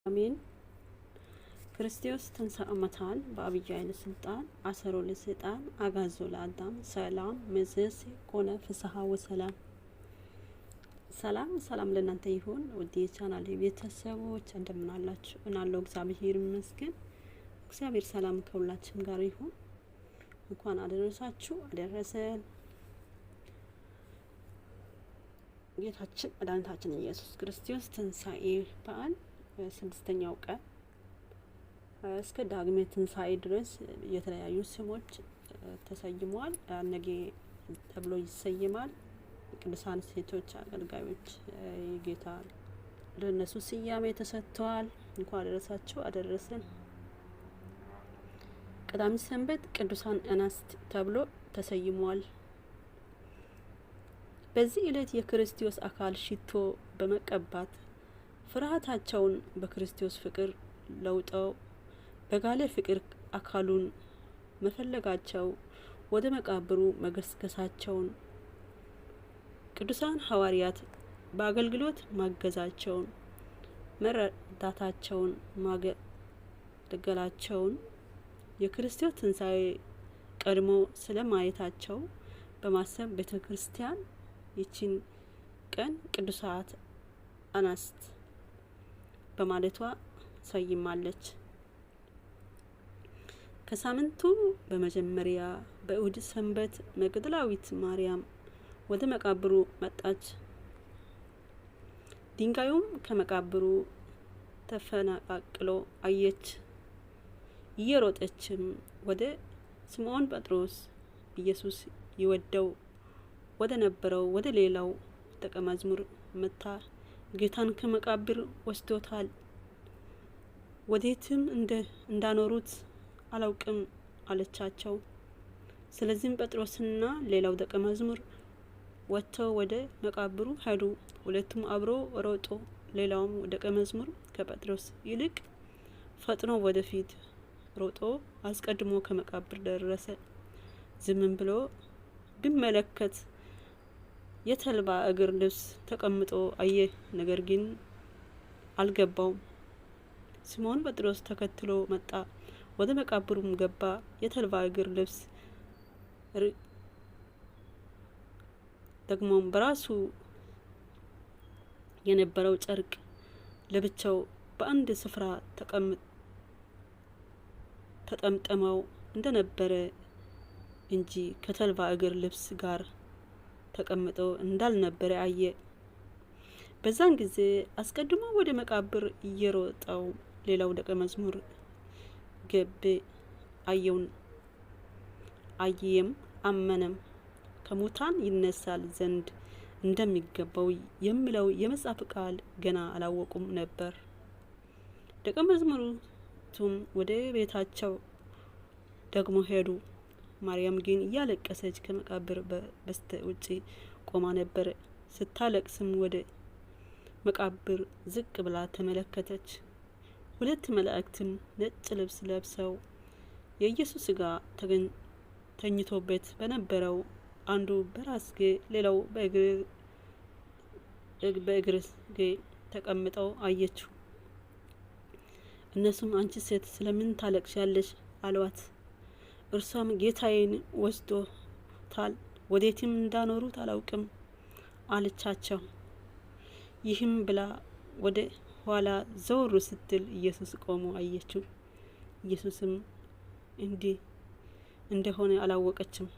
አሜን። ክርስቶስ ተንሥአ እሙታን በዐቢይ ኃይል ስልጣን አሰሮ ለሰይጣን አግዓዞ ለአዳም ሰላም እምይእዜሰ ኮነ ፍስሐ ወሰላም። ሰላም ለእናንተ ይሁን። ውድ የቻናሌ ቤተሰቦች እንደምን አላችሁ? እናለሁ እግዚአብሔር ይመስገን። እግዚአብሔር ሰላም ከሁላችን ጋር ይሁን። እንኳን አደረሳችሁ አደረሰን። ጌታችን መድኃኒታችን ኢየሱስ ክርስቶስ ትንሣኤ በዓል ስድስተኛው ቀን እስከ ዳግሜ ትንሣኤ ድረስ የተለያዩ ስሞች ተሰይመዋል። ነገ ተብሎ ይሰየማል። ቅዱሳን ሴቶች አገልጋዮች ጌታ ለነሱ ስያሜ ተሰጥተዋል። እንኳን አደረሳችሁ አደረሰን። ቀዳሚ ሰንበት ቅዱሳን እንስት ተብሎ ተሰይመዋል። በዚህ ዕለት የክርስቶስ አካል ሽቶ በመቀባት ፍርሃታቸውን በክርስቶስ ፍቅር ለውጠው በጋለ ፍቅር አካሉን መፈለጋቸው ወደ መቃብሩ መገስገሳቸውን ቅዱሳን ሐዋርያት በአገልግሎት ማገዛቸውን መረዳታቸውን ማገልገላቸውን የክርስቶስ ትንሣኤ ቀድሞ ስለማየታቸው በማሰብ ቤተክርስቲያን ይችን ቀን ቅዱሳት እንስት በማለቷ ሰይማለች። ከሳምንቱ በመጀመሪያ በእሁድ ሰንበት መግደላዊት ማርያም ወደ መቃብሩ መጣች። ድንጋዩም ከመቃብሩ ተፈናቅሎ አየች። እየሮጠችም ወደ ስምዖን ጴጥሮስ ኢየሱስ ይወደው ወደ ነበረው ወደ ሌላው ደቀ መዝሙር መታ ጌታን ከመቃብር ወስዶታል፣ ወዴትም እንዳኖሩት አላውቅም አለቻቸው። ስለዚህም ጴጥሮስና ሌላው ደቀ መዝሙር ወጥተው ወደ መቃብሩ ሄዱ። ሁለቱም አብሮ ሮጦ፣ ሌላውም ደቀ መዝሙር ከጴጥሮስ ይልቅ ፈጥኖ ወደፊት ሮጦ አስቀድሞ ከመቃብር ደረሰ። ዝም ብሎ ቢመለከት የተልባ እግር ልብስ ተቀምጦ አየ፣ ነገር ግን አልገባውም። ስምዖን ጴጥሮስ ተከትሎ መጣ፣ ወደ መቃብሩም ገባ። የተልባ እግር ልብስ ደግሞም በራሱ የነበረው ጨርቅ ለብቻው በአንድ ስፍራ ተጠምጥመው እንደነበረ እንጂ ከተልባ እግር ልብስ ጋር ተቀምጦ እንዳልነበረ አየ። በዛን ጊዜ አስቀድሞ ወደ መቃብር እየሮጠው ሌላው ደቀ መዝሙር ገብ አየም አመነም። ከሙታን ይነሳል ዘንድ እንደሚገባው የሚለው የመጽሐፍ ቃል ገና አላወቁም ነበር። ደቀ መዝሙሩቱም ወደ ቤታቸው ደግሞ ሄዱ። ማርያም ግን እያለቀሰች ከመቃብር በስተ ውጪ ቆማ ነበር። ስታለቅስም ወደ መቃብር ዝቅ ብላ ተመለከተች። ሁለት መላእክትም ነጭ ልብስ ለብሰው የኢየሱስ ሥጋ ተኝቶበት በነበረው አንዱ በራስጌ ሌላው በእግርጌ ተቀምጠው አየችው። እነሱም አንቺ ሴት ስለምን ታለቅሻለሽ አሏት። እርሷም ጌታዬን ወስዶታል፣ ወዴትም እንዳኖሩት አላውቅም አለቻቸው። ይህም ብላ ወደ ኋላ ዘወር ስትል ኢየሱስ ቆሞ አየችው። ኢየሱስም እንዲህ እንደሆነ አላወቀችም።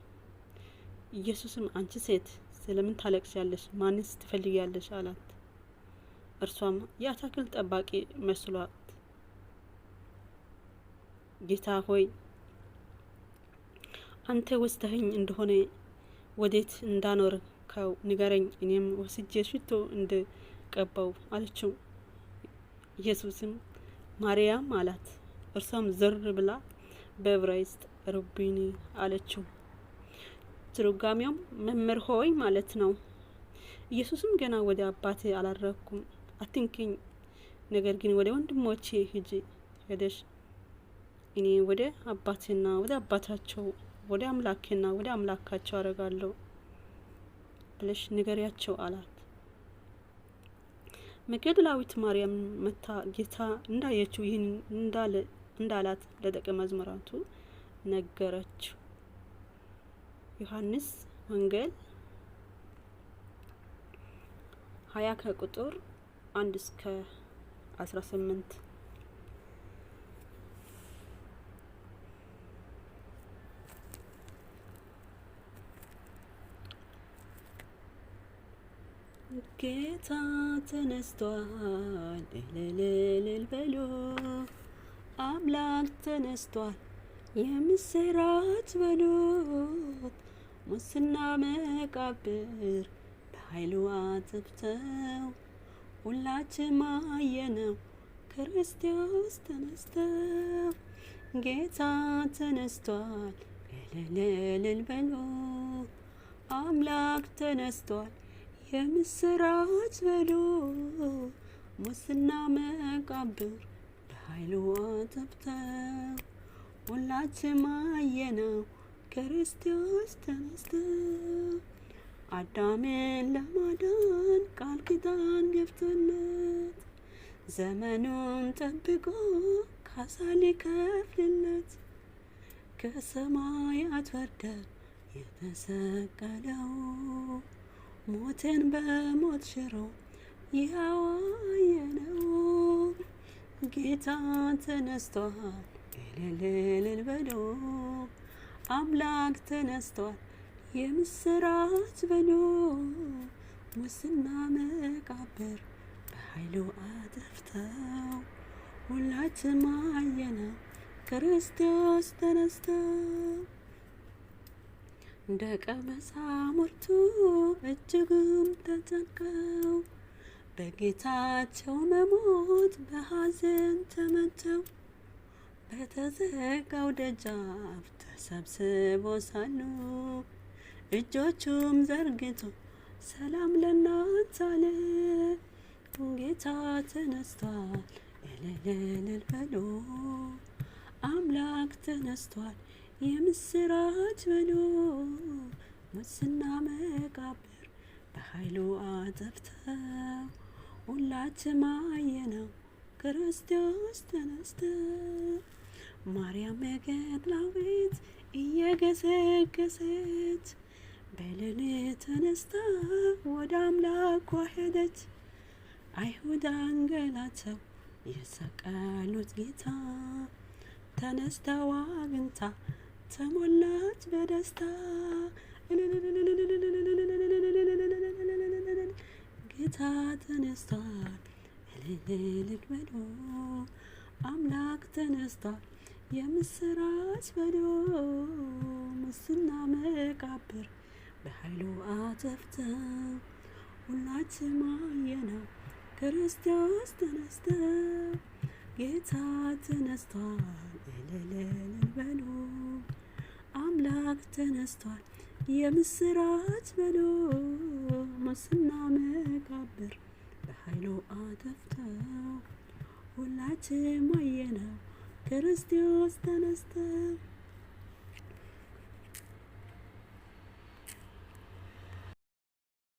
ኢየሱስም አንቺ ሴት ስለምን ታለቅሻለሽ? ማንስ ትፈልጊያለሽ? አላት። እርሷም የአትክልት ጠባቂ መስሏት ጌታ ሆይ አንተ ወስደኸኝ እንደሆነ ወዴት እንዳኖርከው ንገረኝ፣ እኔም ወስጄ ሽቶ እንደቀባው አለችው። ኢየሱስም ማርያም አላት። እርሷም ዘር ብላ በዕብራይስጥ ረቡኒ አለችው። ትርጓሜውም መምህር ሆይ ማለት ነው። ኢየሱስም ገና ወደ አባቴ አላረኩም፣ አትንኪኝ፣ ነገር ግን ወደ ወንድሞቼ ሄደሽ እኔ ወደ አባቴና ወደ አባታቸው ወደ አምላኬና ወደ አምላካቸው አረጋለሁ ብለሽ ንገሪያቸው አላት። መግደላዊት ማርያም መታ ጌታ እንዳየችው ይህን እንዳላት ለደቀ መዛሙርቱ ነገረችው። ዮሐንስ ወንጌል 20 ከቁጥር 1 እስከ 18። ጌታ ተነስቷል፣ እልል በሉ፣ አምላክ ተነስቷል፣ የምስራች በሉት። ሙስና መቃብር በኃይሉ አጥፍተው ሁላችን አየነው ክርስቶስ ተነስተው። ጌታ ተነስቷል፣ እልል በሉ፣ አምላክ ተነስቷል፣ የምስራች በሉ። ሙስና መቃብር በኃይሉ አጥፍተው ሁላችን አየነው ክርስቶስ ተነስተው። አዳምን ለማዳን ቃል ኪዳን ገብቶለት ዘመኑን ጠብቆ ካሳ ሊከፍልለት ከሰማያት ወርደ የተሰቀለው ሞትን በሞት ሽሮ ይኸው አየነው። ጌታ ተነስቷል፣ እልል በሉ፣ አምላክ ተነስቷል፣ የምስራች በሉ። ሙስና መቃብር በኃይሉ አጥፍተው ሁላችን አየነው ክርስቶስ ተነስተው። ደቀ መዛሙርቱ እጅግም ተጨንቀው በጌታቸው መሞት በሐዘን ተመተው በተዘጋው ደጃፍ ተሰብስበው ሳሉ እጆቹም ዘርግቶ ሰላም ለእናንተ አለ። ጌታ ተነስቷል፣ እልል በሉ፣ አምላክ ተነስቷል፣ የምስራች በሉ። ሙስና መቃብር በኃይሉ አጥፍተው ሁላችን አየነው ክርስቶስ ተነስተው። ማርያም መግደላዊት እየገሰገሰች በሌሊት ተነስታ ወደ አምላኳ ሄደች። አይሁድ አንገላተው የሰቀሉት ጌታ ተነስተው አግኝታ ተሞላች በደስታ። ጌታ ተነስቷል፣ እልል በሉ፣ አምላክ ተነስቷል፣ የምስራች በሉ። ሙስና መቃብር በኃይሉ አጥፍተው ሁላችን አየነው ክርስቶስ ተነስተው። ጌታ ተነስቷል፣ እልል በሉ፣ አምላክ ተነስቷል፣ የምስራች በሉ። ሙስና መቃብር በኃይሉ አጥፍተው ሁላችን አየነው ክርስቶስ ተነስተው።